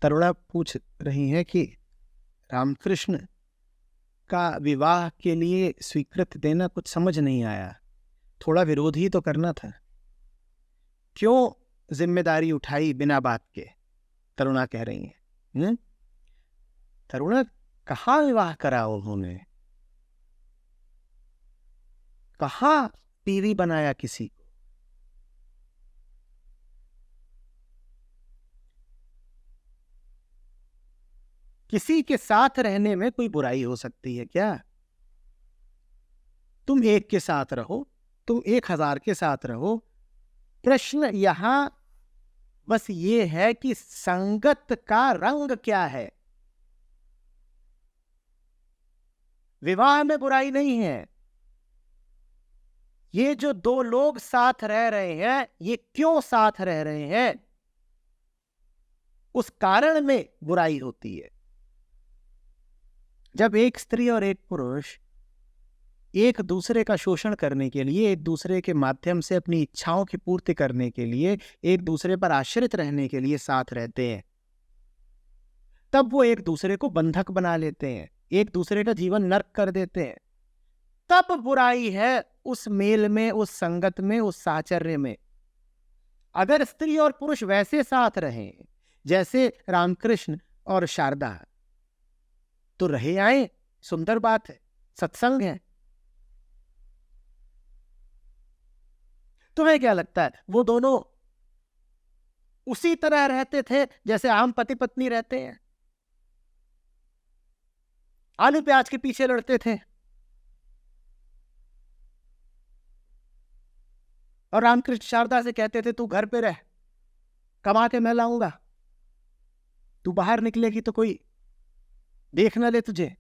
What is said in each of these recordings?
तरुणा पूछ रही है कि रामकृष्ण का विवाह के लिए स्वीकृति देना कुछ समझ नहीं आया, थोड़ा विरोध ही तो करना था, क्यों जिम्मेदारी उठाई बिना बात के? तरुणा कह रही है। तरुणा, कहाँ विवाह करा उन्होंने? कहाँ बीवी बनाया किसी को? किसी के साथ रहने में कोई बुराई हो सकती है क्या? तुम एक के साथ रहो, तुम 1000 के साथ रहो। प्रश्न यहां बस ये है कि संगत का रंग क्या है। विवाह में बुराई नहीं है। ये जो दो लोग साथ रह रहे हैं, ये क्यों साथ रह रहे हैं, उस कारण में बुराई होती है। जब एक स्त्री और एक पुरुष एक दूसरे का शोषण करने के लिए, एक दूसरे के माध्यम से अपनी इच्छाओं की पूर्ति करने के लिए, एक दूसरे पर आश्रित रहने के लिए साथ रहते हैं, तब वो एक दूसरे को बंधक बना लेते हैं, एक दूसरे का जीवन नर्क कर देते हैं। तब बुराई है उस मेल में, उस संगत में, उस साहचर्य में। अगर स्त्री और पुरुष वैसे साथ रहें जैसे रामकृष्ण और शारदा, तो रहे आए, सुंदर बात है, सत्संग है। तुम्हें क्या लगता है वो दोनों उसी तरह रहते थे जैसे आम पति पत्नी रहते हैं? आलू प्याज के पीछे लड़ते थे और रामकृष्ण शारदा से कहते थे, तू घर पे रह, कमा के मैं लाऊंगा, तू बाहर निकलेगी तो कोई देख ना ले तुझे।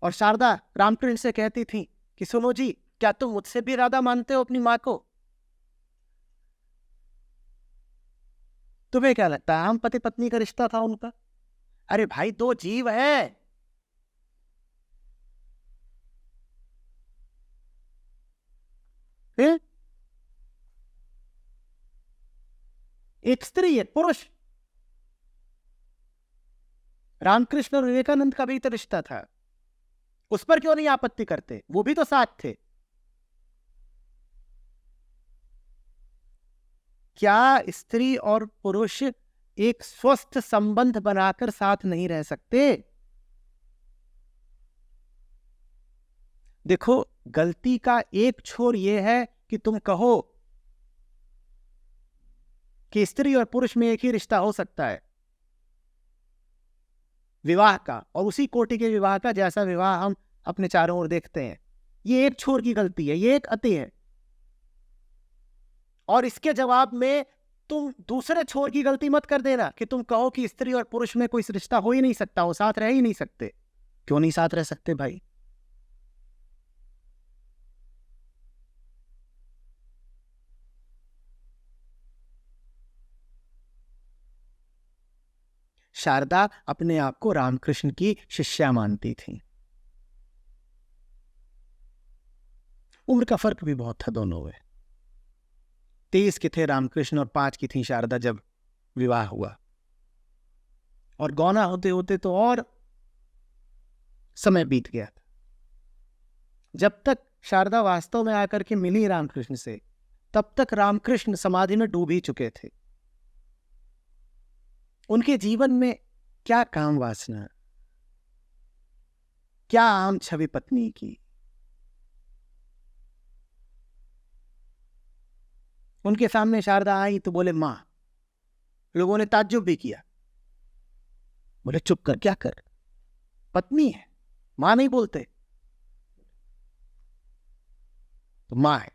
और शारदा रामकृष्ण से कहती थी कि सुनो जी, क्या तुम मुझसे भी ज्यादा मानते हो अपनी मां को? तुम्हें क्या लगता है आम पति पत्नी का रिश्ता था उनका? अरे भाई, दो जीव हैं। फिर एक स्त्री, एक पुरुष। रामकृष्ण और विवेकानंद का भी तो रिश्ता था, उस पर क्यों नहीं आपत्ति करते? वो भी तो साथ थे। क्या स्त्री और पुरुष एक स्वस्थ संबंध बनाकर साथ नहीं रह सकते? देखो, गलती का एक छोर यह है कि तुम कहो कि स्त्री और पुरुष में एक ही रिश्ता हो सकता है, विवाह का, और उसी कोटि के विवाह का जैसा विवाह हम अपने चारों ओर देखते हैं। ये एक छोर की गलती है, ये एक अति है। और इसके जवाब में तुम दूसरे छोर की गलती मत कर देना कि तुम कहो कि स्त्री और पुरुष में कोई रिश्ता हो ही नहीं सकता, वो साथ रह ही नहीं सकते। क्यों नहीं साथ रह सकते भाई? शारदा अपने आप को रामकृष्ण की शिष्या मानती थी। उम्र का फर्क भी बहुत था दोनों में। 23 के थे रामकृष्ण और 5 की थी शारदा जब विवाह हुआ, और गौना होते होते तो और समय बीत गया था। जब तक शारदा वास्तव में आकर के मिली रामकृष्ण से, तब तक रामकृष्ण समाधि में डूब ही चुके थे। उनके जीवन में क्या काम वासना, क्या आम छवि पत्नी की। उनके सामने शारदा आई तो बोले मां। लोगों ने ताज्जुब भी किया, बोले चुप कर, क्या कर, पत्नी है, मां नहीं बोलते? तो मां है।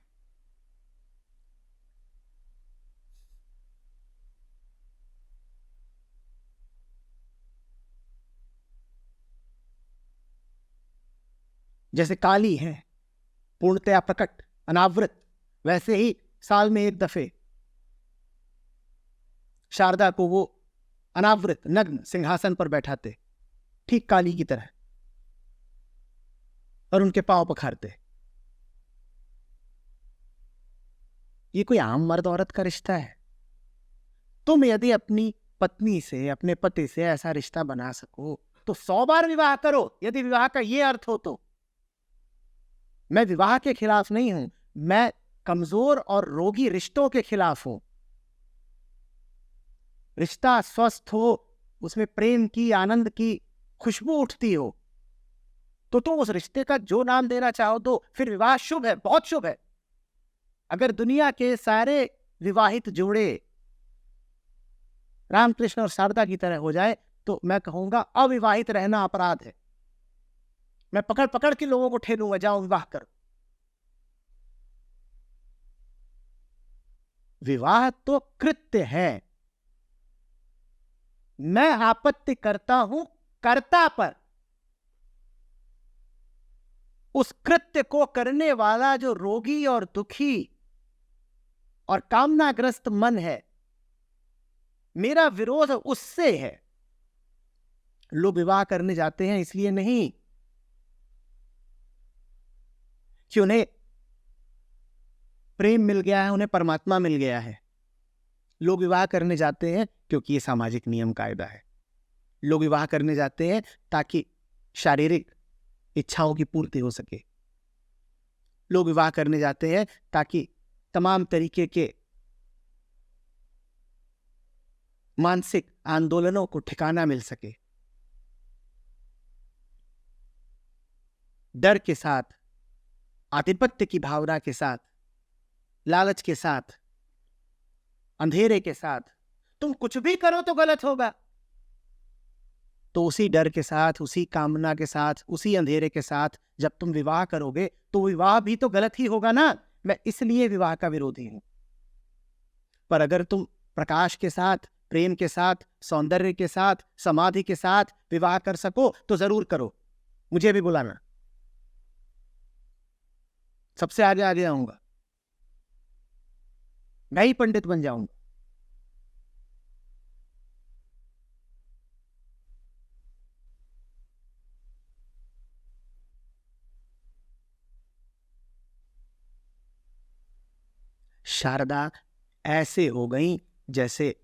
जैसे काली है पूर्णतया प्रकट अनावृत, वैसे ही साल में एक दफे शारदा को वो अनावृत नग्न सिंहासन पर बैठाते, ठीक काली की तरह, और उनके पांव पखारते। ये कोई आम मर्द औरत का रिश्ता है? तुम यदि अपनी पत्नी से, अपने पति से ऐसा रिश्ता बना सको तो 100 बार विवाह करो, यदि विवाह का ये अर्थ हो तो। मैं विवाह के खिलाफ नहीं हूं, मैं कमजोर और रोगी रिश्तों के खिलाफ हूं। रिश्ता स्वस्थ हो, उसमें प्रेम की, आनंद की खुशबू उठती हो, तो तुम उस रिश्ते का जो नाम देना चाहो दो, फिर विवाह शुभ है, बहुत शुभ है। अगर दुनिया के सारे विवाहित जोड़े रामकृष्ण और शारदा की तरह हो जाए तो मैं कहूंगा अविवाहित रहना अपराध है। मैं पकड़ पकड़ के लोगों को ठेलूंगा, जाओ विवाह करो। विवाह तो कृत्य है। मैं आपत्ति करता हूं कर्ता पर। उस कृत्य को करने वाला जो रोगी और दुखी और कामनाग्रस्त मन है, मेरा विरोध उससे है। लोग विवाह करने जाते हैं इसलिए नहीं कि उन्हें प्रेम मिल गया है, उन्हें परमात्मा मिल गया है। लोग विवाह करने जाते हैं क्योंकि ये सामाजिक नियम कायदा है। लोग विवाह करने जाते हैं ताकि शारीरिक इच्छाओं की पूर्ति हो सके। लोग विवाह करने जाते हैं ताकि तमाम तरीके के मानसिक आंदोलनों को ठिकाना मिल सके। डर के साथ, आधिपत्य की भावना के साथ, लालच के साथ, अंधेरे के साथ तुम कुछ भी करो तो गलत होगा। तो उसी डर के साथ, उसी कामना के साथ, उसी अंधेरे के साथ जब तुम विवाह करोगे तो विवाह भी तो गलत ही होगा ना। मैं इसलिए विवाह का विरोधी हूं। पर अगर तुम प्रकाश के साथ, प्रेम के साथ, सौंदर्य के साथ, समाधि के साथ विवाह कर सको तो जरूर करो। मुझे भी बुलाना, सबसे आगे आगे आऊंगा, मैं ही पंडित बन जाऊंगा। शारदा ऐसे हो गई जैसे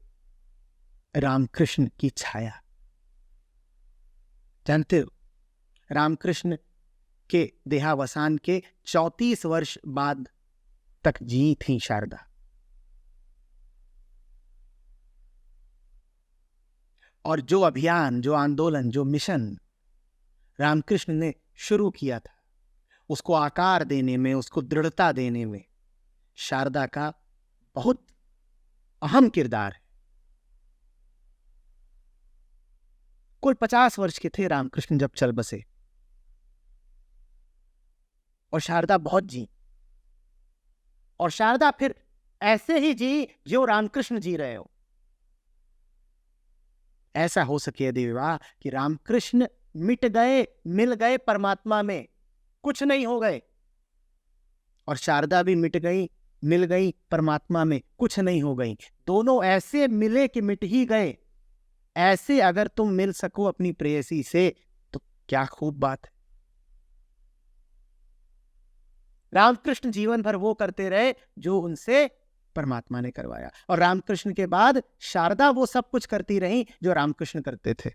रामकृष्ण की छाया। जानते हो, रामकृष्ण के देहावसान के 34 वर्ष बाद तक जी थी शारदा। और जो अभियान, जो आंदोलन, जो मिशन रामकृष्ण ने शुरू किया था, उसको आकार देने में, उसको दृढ़ता देने में शारदा का बहुत अहम किरदार है। कुल 50 वर्ष के थे रामकृष्ण जब चल बसे, और शारदा बहुत जी। और शारदा फिर ऐसे ही जी जो रामकृष्ण जी रहे हो। ऐसा हो सके यदि विवाह कि रामकृष्ण मिट गए, मिल गए परमात्मा में, कुछ नहीं हो गए, और शारदा भी मिट गई, मिल गई परमात्मा में, कुछ नहीं हो गई। दोनों ऐसे मिले कि मिट ही गए। ऐसे अगर तुम मिल सको अपनी प्रेयसी से तो क्या खूब बात है। रामकृष्ण जीवन भर वो करते रहे जो उनसे परमात्मा ने करवाया, और रामकृष्ण के बाद शारदा वो सब कुछ करती रही जो रामकृष्ण करते थे।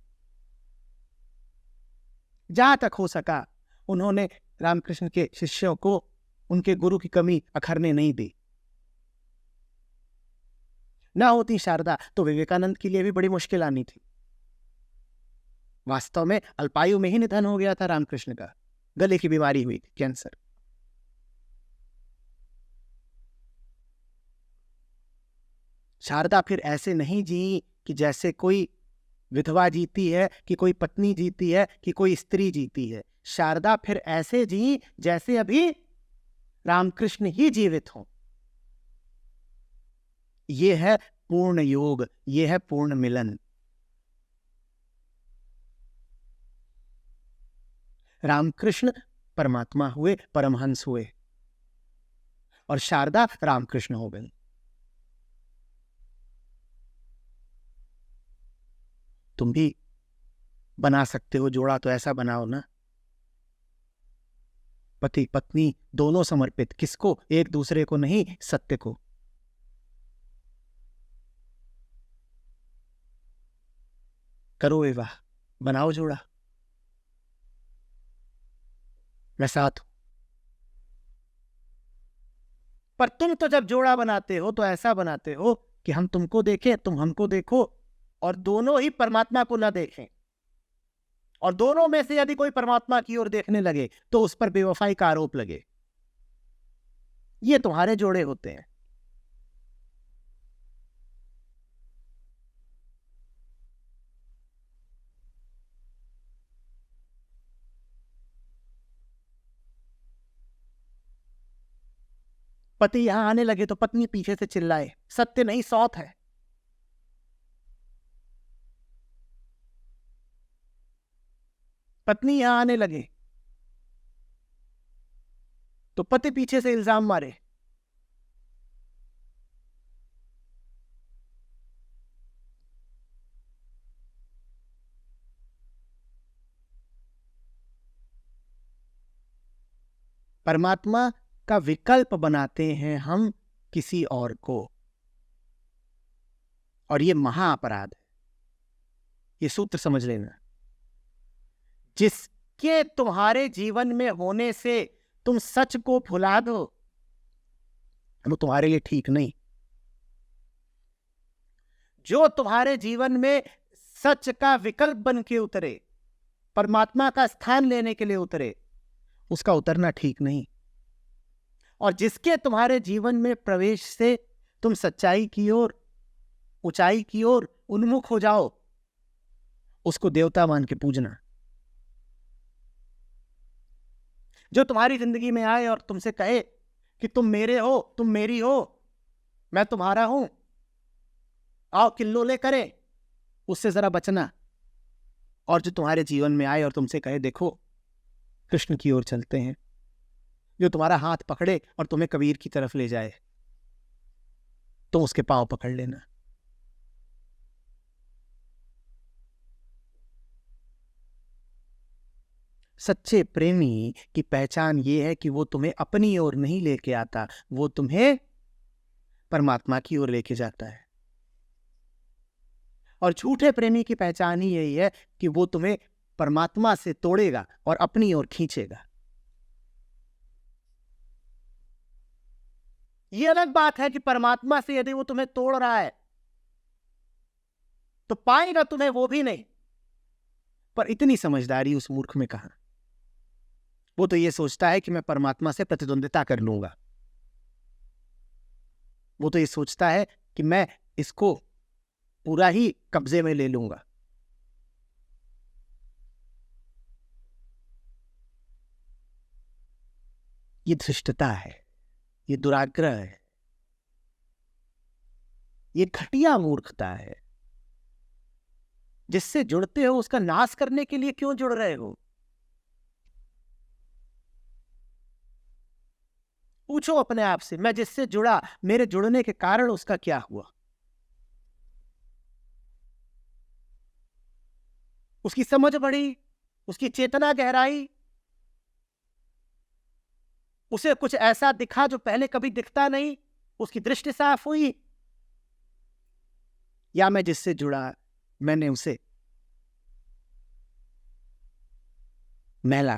जहां तक हो सका उन्होंने रामकृष्ण के शिष्यों को उनके गुरु की कमी अखरने नहीं दी। ना होती शारदा तो विवेकानंद के लिए भी बड़ी मुश्किल आनी थी। वास्तव में अल्पायु में ही निधन हो गया था रामकृष्ण का, गले की बीमारी हुई थी, कैंसर। शारदा फिर ऐसे नहीं जी कि जैसे कोई विधवा जीती है, कि कोई पत्नी जीती है, कि कोई स्त्री जीती है। शारदा फिर ऐसे जी जैसे अभी रामकृष्ण ही जीवित हों। ये है पूर्ण योग, ये है पूर्ण मिलन। रामकृष्ण परमात्मा हुए, परमहंस हुए, और शारदा रामकृष्ण हो गई। तुम भी बना सकते हो जोड़ा, तो ऐसा बनाओ ना, पति पत्नी दोनों समर्पित। किसको? एक दूसरे को नहीं, सत्य को। करो विवाह, बनाओ जोड़ा, मैं साथ हूं। पर तुम तो जब जोड़ा बनाते हो तो ऐसा बनाते हो कि हम तुमको देखें, तुम हमको देखो, और दोनों ही परमात्मा को ना देखें। और दोनों में से यदि कोई परमात्मा की ओर देखने लगे तो उस पर बेवफाई का आरोप लगे। ये तुम्हारे जोड़े होते हैं। पति यहां आने लगे तो पत्नी पीछे से चिल्लाए, सत्य नहीं सौत है। पत्नी यहां आने लगे तो पति पीछे से इल्जाम मारे, परमात्मा का विकल्प बनाते हैं हम किसी और को, और ये महाअपराध है। ये सूत्र समझ लेना। जिसके तुम्हारे जीवन में होने से तुम सच को भुला दो, वो तुम्हारे लिए ठीक नहीं। जो तुम्हारे जीवन में सच का विकल्प बन के उतरे, परमात्मा का स्थान लेने के लिए उतरे, उसका उतरना ठीक नहीं। और जिसके तुम्हारे जीवन में प्रवेश से तुम सच्चाई की ओर, ऊंचाई की ओर उन्मुख हो जाओ, उसको देवता मान के पूजना। जो तुम्हारी जिंदगी में आए और तुमसे कहे कि तुम मेरे हो, तुम मेरी हो, मैं तुम्हारा हूं, आओ किल्लोले करें, उससे जरा बचना। और जो तुम्हारे जीवन में आए और तुमसे कहे देखो कृष्ण की ओर चलते हैं, जो तुम्हारा हाथ पकड़े और तुम्हें कबीर की तरफ ले जाए, तुम उसके पांव पकड़ लेना। सच्चे प्रेमी की पहचान ये है कि वो तुम्हें अपनी ओर नहीं लेके आता, वो तुम्हें परमात्मा की ओर लेके जाता है। और झूठे प्रेमी की पहचान ही यही है कि वो तुम्हें परमात्मा से तोड़ेगा और अपनी ओर खींचेगा। ये अलग बात है कि परमात्मा से यदि वो तुम्हें तोड़ रहा है तो पाएगा तुम्हें वो भी नहीं। पर इतनी समझदारी उस मूर्ख में कहां। वो तो ये सोचता है कि मैं परमात्मा से प्रतिद्वंदिता कर लूंगा। वो तो ये सोचता है कि मैं इसको पूरा ही कब्जे में ले लूंगा। ये धृष्टता है, ये दुराग्रह है, ये घटिया मूर्खता है। जिससे जुड़ते हो उसका नाश करने के लिए क्यों जुड़ रहे हो? पूछो अपने आप से, मैं जिससे जुड़ा, मेरे जुड़ने के कारण उसका क्या हुआ? उसकी समझ बढ़ी, उसकी चेतना गहराई, उसे कुछ ऐसा दिखा जो पहले कभी दिखता नहीं, उसकी दृष्टि साफ हुई, या मैं जिससे जुड़ा मैंने उसे मैला